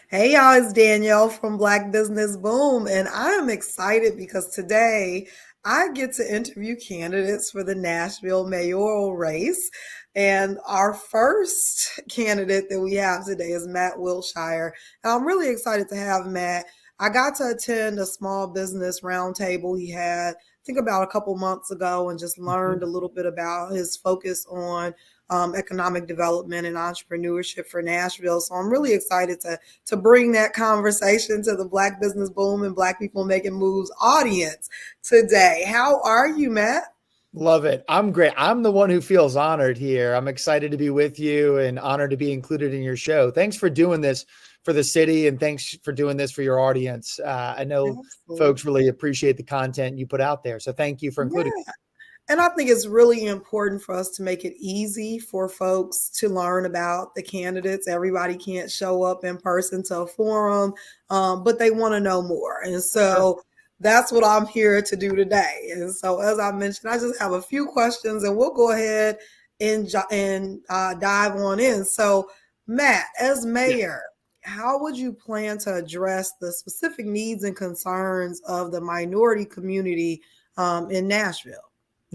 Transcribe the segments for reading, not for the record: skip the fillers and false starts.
Hey y'all, it's Danielle from Black Business Boom, and I am excited because today I get to interview candidates for the Nashville mayoral race. And our first candidate that we have today is Matt Wiltshire. And I'm really excited to have Matt. I got to attend a small business roundtable he had, I think about a couple months ago, and just learned a little bit about his focus on economic development and entrepreneurship for Nashville. So I'm really excited to bring that conversation to the Black Business Boom and Black People Making Moves audience today. How are you, Matt? Love it. I'm great. I'm the one who feels honored here. I'm excited to be with you and honored to be included in your show. Thanks for doing this for the city and thanks for doing this for your audience. I know Absolutely. folks really appreciate the content you put out there. So thank you for including. Yeah. And I think it's really important for us to make it easy for folks to learn about the candidates. Everybody can't show up in person to a forum, but they want to know more. And Sure. so that's what I'm here to do today. And so, as I mentioned, I just have a few questions and we'll go ahead and dive on in. So, Matt, as Yeah. mayor, how would you plan to address the specific needs and concerns of the minority community in Nashville?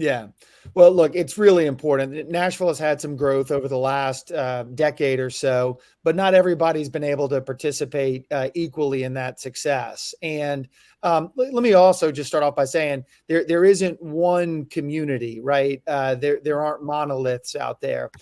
Yeah. Well, look, it's really important. Nashville has had some growth over the last decade or so, but not everybody's been able to participate equally in that success. And let me also just start off by saying there isn't one community, right? There aren't monoliths out there.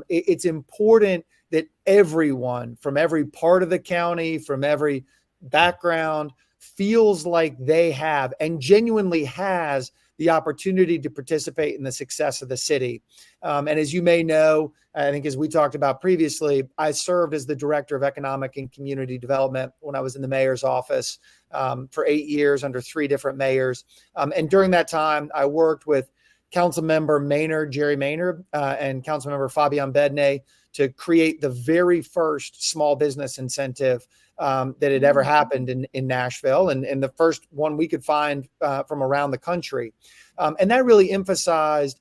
It's important that everyone from every part of the county, from every background, feels like they have and genuinely has the opportunity to participate in the success of the city. And as you may know, I think as we talked about previously, I served as the director of economic and community development when I was in the mayor's office for 8 years under three different mayors. And during that time, I worked with Council Member Jerry Maynard, and Council Member Fabian Bedney to create the very first small business incentive that had ever happened in Nashville, and the first one we could find from around the country. And that really emphasized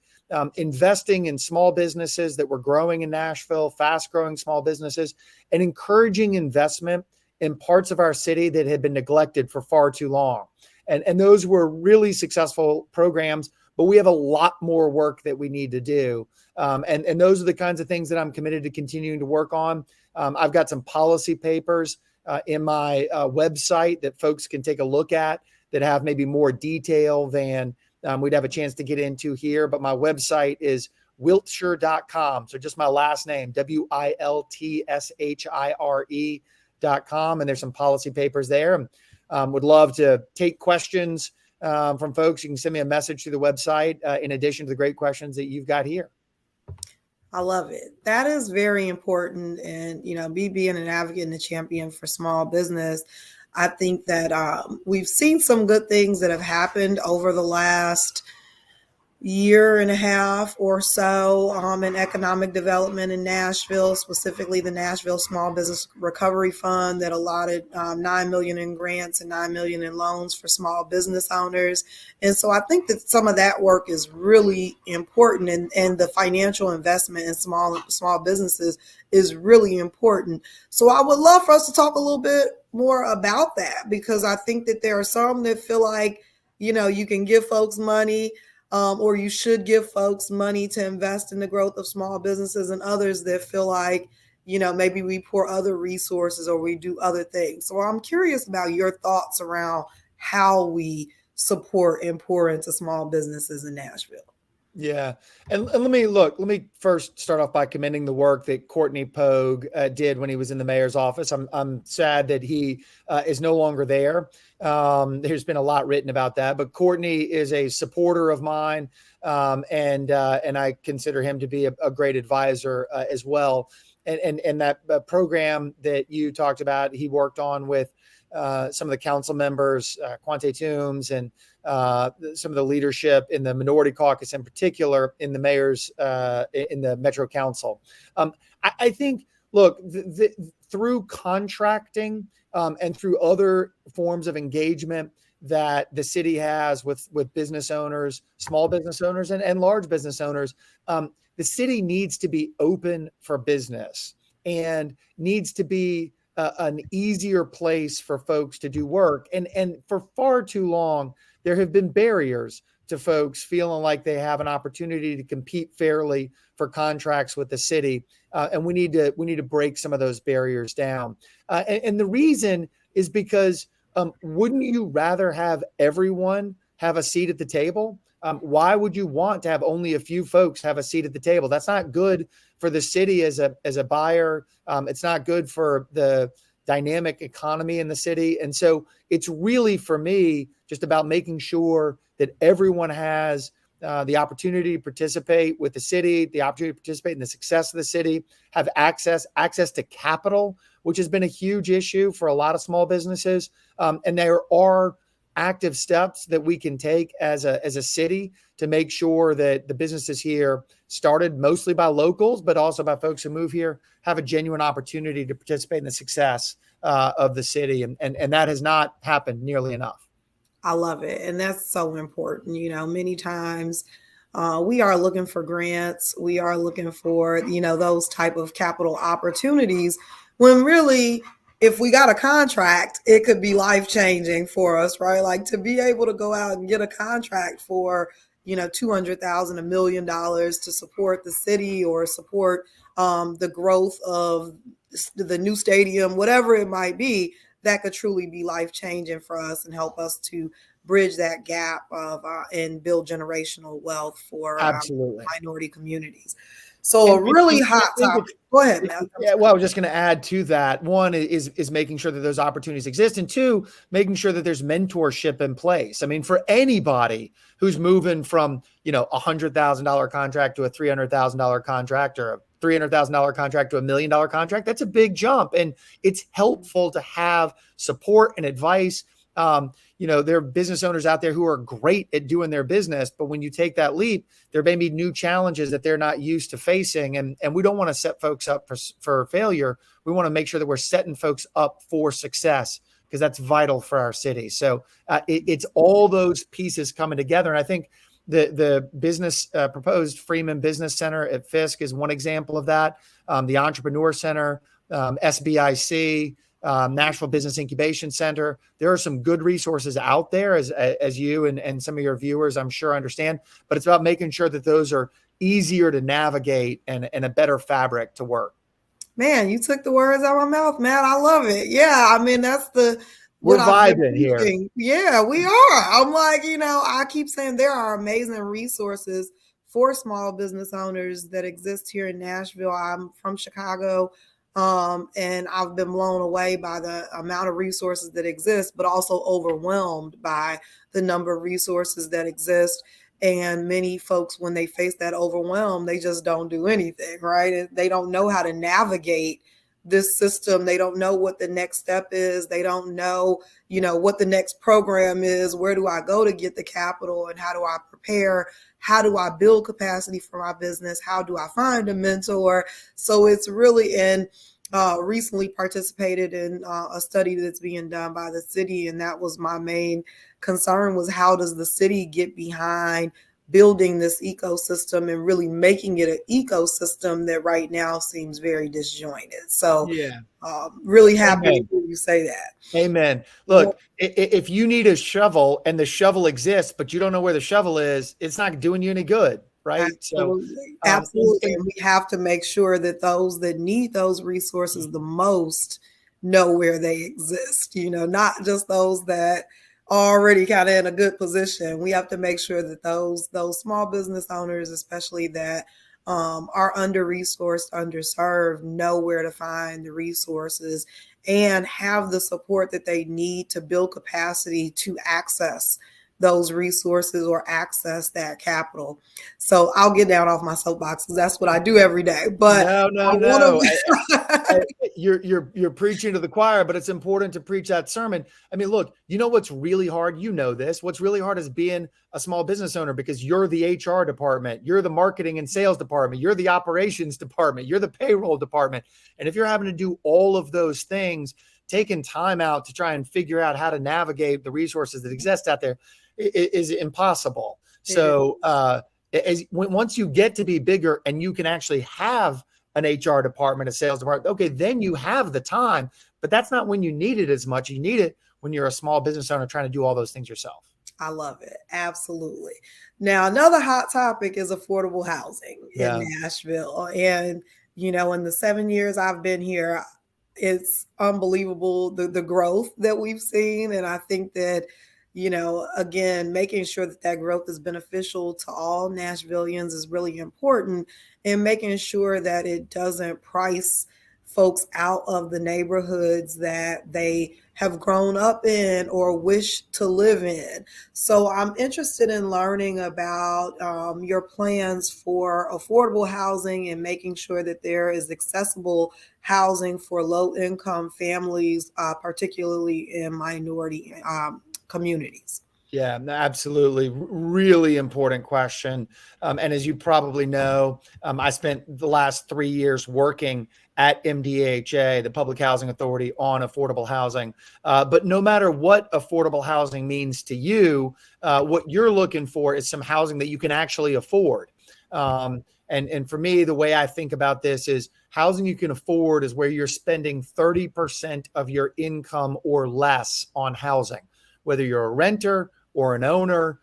investing in small businesses that were growing in Nashville, fast growing small businesses, and encouraging investment in parts of our city that had been neglected for far too long. And those were really successful programs, but we have a lot more work that we need to do. And those are the kinds of things that I'm committed to continuing to work on. I've got some policy papers in my website that folks can take a look at that have maybe more detail than we'd have a chance to get into here. But my website is wiltshire.com. So just my last name, WILTSHIRE.com. And there's some policy papers there. Would love to take questions from folks. You can send me a message through the website in addition to the great questions that you've got here. I love it. That is very important. And, me being an advocate and a champion for small business, I think that we've seen some good things that have happened over the last year and a half or so in economic development in Nashville, specifically the Nashville Small Business Recovery Fund that allotted $9 million in grants and $9 million in loans for small business owners. And so I think that some of that work is really important, and the financial investment in small businesses is really important. So I would love for us to talk a little bit more about that, because I think that there are some that feel like, you can give folks money, or you should give folks money to invest in the growth of small businesses, and others that feel like, maybe we pour other resources or we do other things. So I'm curious about your thoughts around how we support and pour into small businesses in Nashville. Yeah. And let me first start off by commending the work that Courtney Pogue did when he was in the mayor's office. I'm sad that he is no longer there. There's been a lot written about that, but Courtney is a supporter of mine. And I consider him to be a great advisor as well. And that program that you talked about, he worked on with some of the council members, Quante Toombs, and some of the leadership in the minority caucus, in particular, in the mayor's in the Metro Council. I think, look, through contracting and through other forms of engagement that the city has with business owners, small business owners, and large business owners, the city needs to be open for business and needs to be an easier place for folks to do work. And for far too long, there have been barriers to folks feeling like they have an opportunity to compete fairly for contracts with the city. And we need to break some of those barriers down. And the reason is because wouldn't you rather have everyone have a seat at the table? Why would you want to have only a few folks have a seat at the table? That's not good for the city as a buyer. It's not good for the dynamic economy in the city. And so it's really, for me, just about making sure that everyone has the opportunity to participate with the city, the opportunity to participate in the success of the city, have access to capital, which has been a huge issue for a lot of small businesses. And there are active steps that we can take as a city to make sure that the businesses here, started mostly by locals, but also by folks who move here, have a genuine opportunity to participate in the success of the city. And that has not happened nearly enough. I love it. And that's so important. Many times we are looking for grants. We are looking for, those type of capital opportunities when really, if we got a contract, it could be life-changing for us, right? Like to be able to go out and get a contract for, $200,000, $1 million to support the city or support the growth of the new stadium, whatever it might be, that could truly be life-changing for us and help us to bridge that gap of and build generational wealth for Absolutely. minority communities. So a really hot topic. Go ahead, Matt. Yeah, well, I was just going to add to that. One is making sure that those opportunities exist, and two, making sure that there's mentorship in place. I mean, for anybody who's moving from $100,000 contract to a $300,000 contract, or a $300,000 contract to $1 million contract, that's a big jump, and it's helpful to have support and advice. There are business owners out there who are great at doing their business, but when you take that leap, there may be new challenges that they're not used to facing. And we don't want to set folks up for failure. We want to make sure that we're setting folks up for success, because that's vital for our city. So it's all those pieces coming together. And I think the business proposed Freeman Business Center at Fisk is one example of that. The Entrepreneur Center, SBIC, Nashville Business Incubation Center. There are some good resources out there, as you and some of your viewers, I'm sure, understand, but it's about making sure that those are easier to navigate and a better fabric to work. Man, you took the words out of my mouth, Matt. I love it. Yeah, I mean, that's we're vibing here. Yeah, we are. I'm like, I keep saying there are amazing resources for small business owners that exist here in Nashville. I'm from Chicago. And I've been blown away by the amount of resources that exist, but also overwhelmed by the number of resources that exist. And many folks, when they face that overwhelm, they just don't do anything, right? They don't know how to navigate this system. They don't know what the next step is. They don't know, what the next program is. Where do I go to get the capital, and how do I prepare? How do I build capacity for my business? How do I find a mentor? So it's really recently participated in a study that's being done by the city. And that was my main concern, was how does the city get behind building this ecosystem and really making it an ecosystem that right now seems very disjointed. So yeah, really happy to hear you say that. Amen. Look, if you need a shovel and the shovel exists, but you don't know where the shovel is, it's not doing you any good. Right. Absolutely. So, absolutely. And we have to make sure that those that need those resources the most know where they exist, not just those that are already kind of in a good position. We have to make sure that those small business owners, especially that are under-resourced, underserved, know where to find the resources and have the support that they need to build capacity to access those resources or access that capital. So I'll get down off my soapbox because that's what I do every day. But no. You're preaching to the choir, but it's important to preach that sermon. I mean, look, what's really hard? This. What's really hard is being a small business owner, because you're the HR department, you're the marketing and sales department, you're the operations department, you're the payroll department. And if you're having to do all of those things, taking time out to try and figure out how to navigate the resources that exist out there is impossible. So once you get to be bigger and you can actually have an HR department, a sales department. Okay, then you have the time, but that's not when you need it as much. You need it when you're a small business owner trying to do all those things yourself. I love it. Absolutely. Now, another hot topic is affordable housing in Yeah. Nashville. And, in the 7 years I've been here, it's unbelievable the growth that we've seen. And I think that, again, making sure that growth is beneficial to all Nashvillians is really important, and making sure that it doesn't price folks out of the neighborhoods that they have grown up in or wish to live in. So I'm interested in learning about your plans for affordable housing and making sure that there is accessible housing for low income families, particularly in minority communities. Yeah, absolutely. Really important question. And as you probably know, I spent the last 3 years working at MDHA, the Public Housing Authority, on affordable housing. But no matter what affordable housing means to you, what you're looking for is some housing that you can actually afford. And for me, the way I think about this is housing you can afford is where you're spending 30% of your income or less on housing. Whether you're a renter or an owner,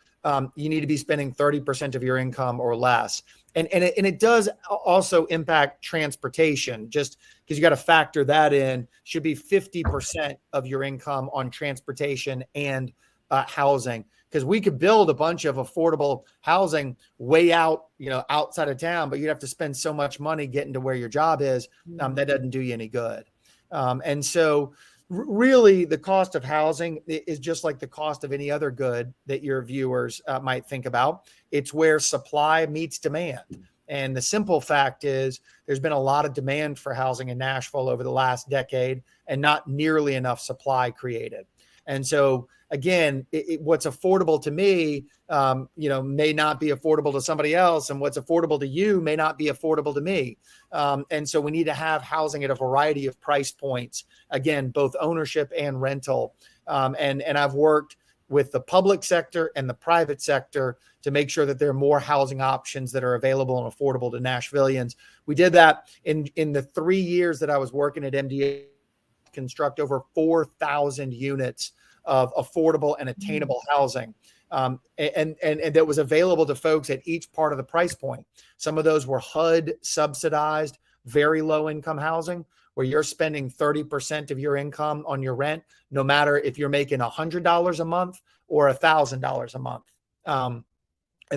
you need to be spending 30% of your income or less. And it does also impact transportation, just because you got to factor that in. Should be 50% of your income on transportation and housing, because we could build a bunch of affordable housing way out, outside of town, but you'd have to spend so much money getting to where your job is. That doesn't do you any good. And so really, the cost of housing is just like the cost of any other good that your viewers might think about. It's where supply meets demand. And the simple fact is there's been a lot of demand for housing in Nashville over the last decade and not nearly enough supply created. And so, again, what's affordable to me, may not be affordable to somebody else, and what's affordable to you may not be affordable to me. And so we need to have housing at a variety of price points, again, both ownership and rental. And I've worked with the public sector and the private sector to make sure that there are more housing options that are available and affordable to Nashvillians. We did that in the 3 years that I was working at MDA, construct over 4,000 units of affordable and attainable housing. And that was available to folks at each part of the price point. Some of those were HUD subsidized, very low income housing, where you're spending 30% of your income on your rent, no matter if you're making $100 a month or $1,000 a month. And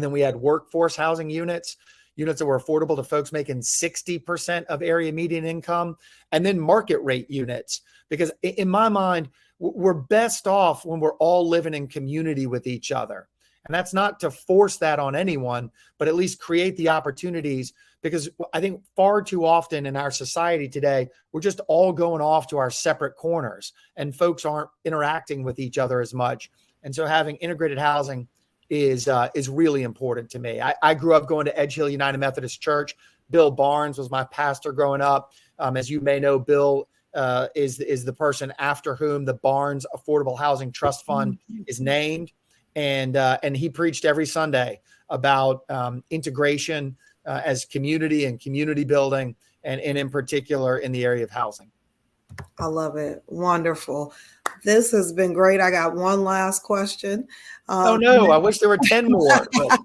then we had workforce housing units that were affordable to folks making 60% of area median income, and then market rate units. Because in my mind, we're best off when we're all living in community with each other. And that's not to force that on anyone, but at least create the opportunities, because I think far too often in our society today, we're just all going off to our separate corners and folks aren't interacting with each other as much. And so having integrated housing is really important to me. I grew up going to Edge Hill United Methodist Church. Bill Barnes was my pastor growing up. As you may know, Bill is the person after whom the Barnes Affordable Housing Trust Fund is named. And he preached every Sunday about integration as community and community building, and in particular in the area of housing. I love it. Wonderful. This has been great. I got one last question. Oh, no, I wish there were 10 more, but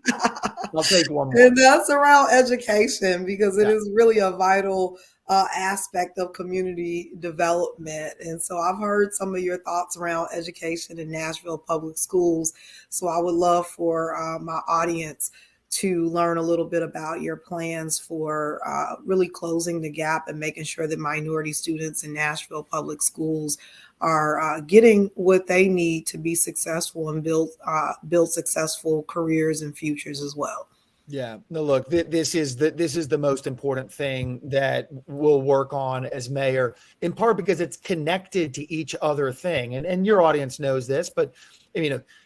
I'll take one more. And that's around education, because it is really a vital aspect of community development. And so I've heard some of your thoughts around education in Nashville public schools. So I would love for my audience to learn a little bit about your plans for really closing the gap and making sure that minority students in Nashville public schools are getting what they need to be successful and build successful careers and futures as well. Yeah, no, look, this is the most important thing that we'll work on as mayor, in part because it's connected to each other thing. And your audience knows this, but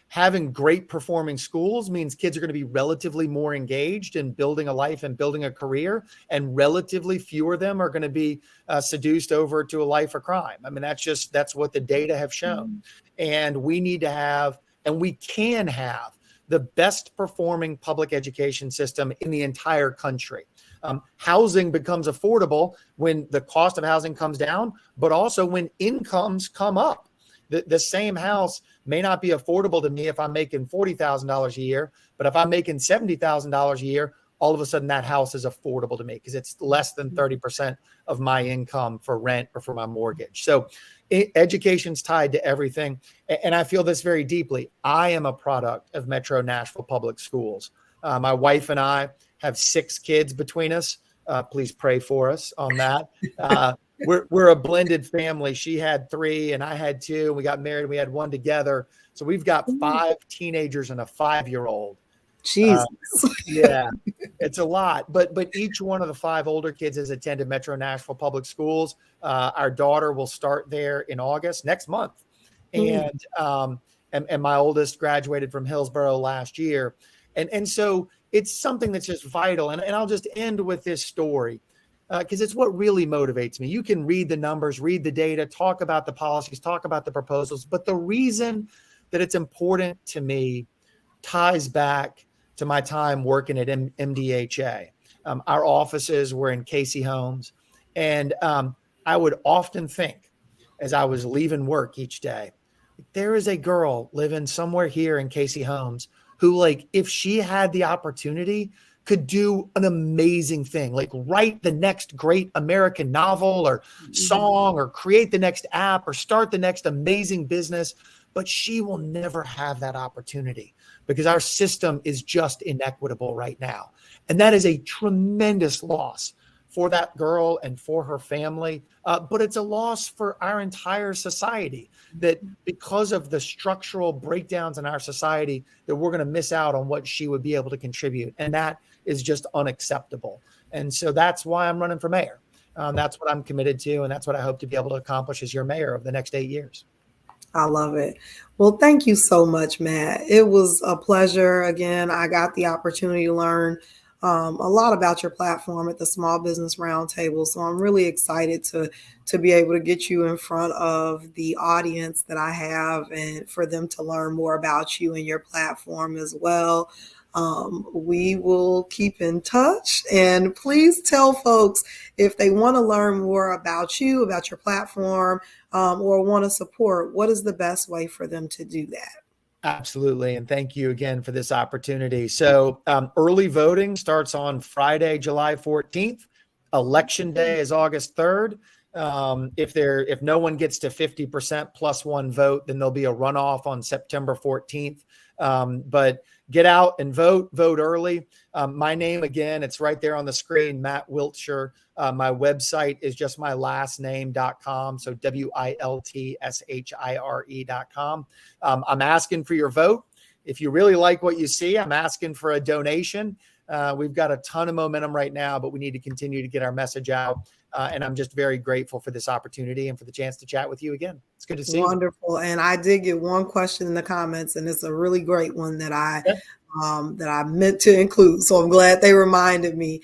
having great performing schools means kids are going to be relatively more engaged in building a life and building a career, and relatively fewer of them are going to be seduced over to a life of crime. I mean, that's what the data have shown. And we need to have, and we can have, the best performing public education system in the entire country. Housing becomes affordable when the cost of housing comes down, but also when incomes come up. The same house may not be affordable to me if I'm making $40,000 a year, but if I'm making $70,000 a year, all of a sudden that house is affordable to me because it's less than 30% of my income for rent or for my mortgage. So education's tied to everything. And I feel this very deeply. I am a product of Metro Nashville Public Schools. My wife and I have 6 kids between us. Please pray for us on that. We're a blended family. She had 3 and I had 2. We got married. We had 1 together. So we've got 5 teenagers and a 5-year-old. Jesus. Yeah, it's a lot. But each one of the 5 older kids has attended Metro Nashville Public Schools. Our daughter will start there in August next month. And my oldest graduated from Hillsborough last year. And so it's something that's just vital. And I'll just end with this story because it's what really motivates me. You can read the numbers, read the data, talk about the policies, talk about the proposals. But the reason that it's important to me ties back to my time working at MDHA. Our offices were in Casey Homes. And I would often think as I was leaving work each day, there is a girl living somewhere here in Casey Homes who, like, if she had the opportunity, could do an amazing thing, like write the next great American novel or song or create the next app or start the next amazing business. But she will never have that opportunity because our system is just inequitable right now. And that is a tremendous loss for that girl and for her family. But it's a loss for our entire society that because of the structural breakdowns in our society, that we're going to miss out on what she would be able to contribute. And that is just unacceptable. And so that's why I'm running for mayor. That's what I'm committed to. And that's what I hope to be able to accomplish as your mayor over the next 8 years. I love it. Well, thank you so much, Matt. It was a pleasure. Again, I got the opportunity to learn a lot about your platform at the Small Business Roundtable. So I'm really excited to be able to get you in front of the audience that I have and for them to learn more about you and your platform as well. We will keep in touch, and please tell folks if they want to learn more about you, about your platform, or want to support, what is the best way for them to do that? Absolutely. And thank you again for this opportunity. So early voting starts on Friday, July 14th. Election day is August 3rd. If no one gets to 50% plus 1 vote, then there'll be a runoff on September 14th. But get out and vote early. My name, again, it's right there on the screen, Matt Wiltshire. My website is just my last name.com. So WILTSHIRE.com. I'm asking for your vote. If you really like what you see, I'm asking for a donation. We've got a ton of momentum right now, but we need to continue to get our message out. And I'm just very grateful for this opportunity and for the chance to chat with you again. It's good to see you. Wonderful. And I did get one question in the comments, and it's a really great one that I meant to include. So I'm glad they reminded me.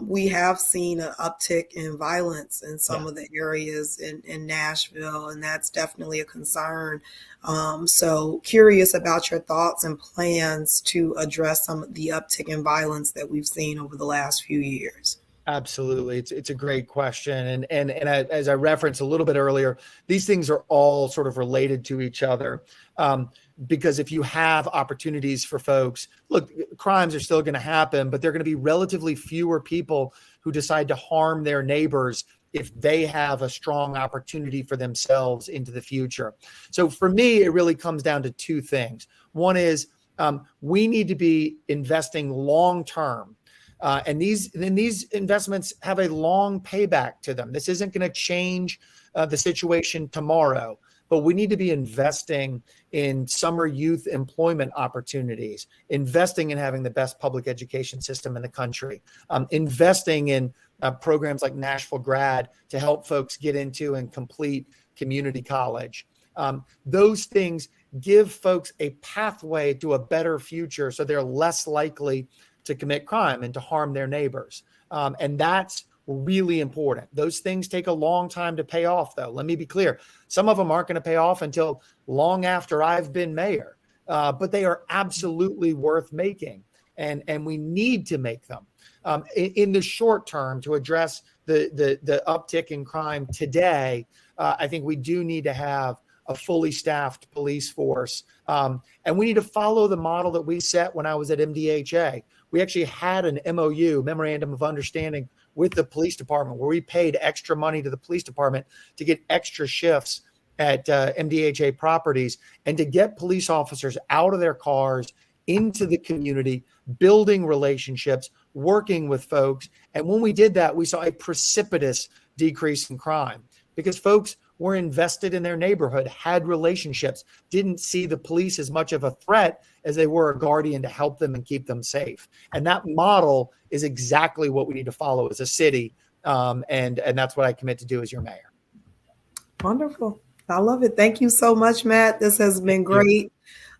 We have seen an uptick in violence in some of the areas in Nashville, and that's definitely a concern. So curious about your thoughts and plans to address some of the uptick in violence that we've seen over the last few years. Absolutely. It's a great question. And as I referenced a little bit earlier, these things are all sort of related to each other. Because if you have opportunities for folks, look, crimes are still going to happen, but they're going to be relatively fewer people who decide to harm their neighbors if they have a strong opportunity for themselves into the future. So for me, it really comes down to 2 things. One is we need to be investing long-term. And these investments have a long payback to them. This isn't going to change the situation tomorrow, but we need to be investing in summer youth employment opportunities, investing in having the best public education system in the country, investing in programs like Nashville Grad to help folks get into and complete community college. Those things give folks a pathway to a better future so they're less likely to commit crime and to harm their neighbors. And that's really important. Those things take a long time to pay off, though. Let me be clear. Some of them aren't going to pay off until long after I've been mayor, but they are absolutely worth making. and we need to make them. In the short term, to address the uptick in crime today, I think we do need to have a fully staffed police force. And we need to follow the model that we set when I was at MDHA. We actually had an MOU, Memorandum of Understanding, with the police department, where we paid extra money to the police department to get extra shifts at MDHA properties and to get police officers out of their cars into the community, building relationships, working with folks. And when we did that, we saw a precipitous decrease in crime because folks were invested in their neighborhood, had relationships, didn't see the police as much of a threat as they were a guardian to help them and keep them safe. And that model is exactly what we need to follow as a city. And that's what I commit to do as your mayor. Wonderful. I love it. Thank you so much, Matt. This has been great.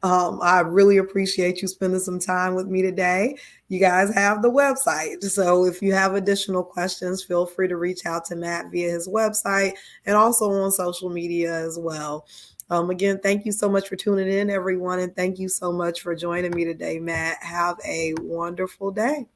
I really appreciate you spending some time with me today. You guys have the website. So if you have additional questions, feel free to reach out to Matt via his website and also on social media as well. Again, thank you so much for tuning in, everyone. And thank you so much for joining me today, Matt. Have a wonderful day.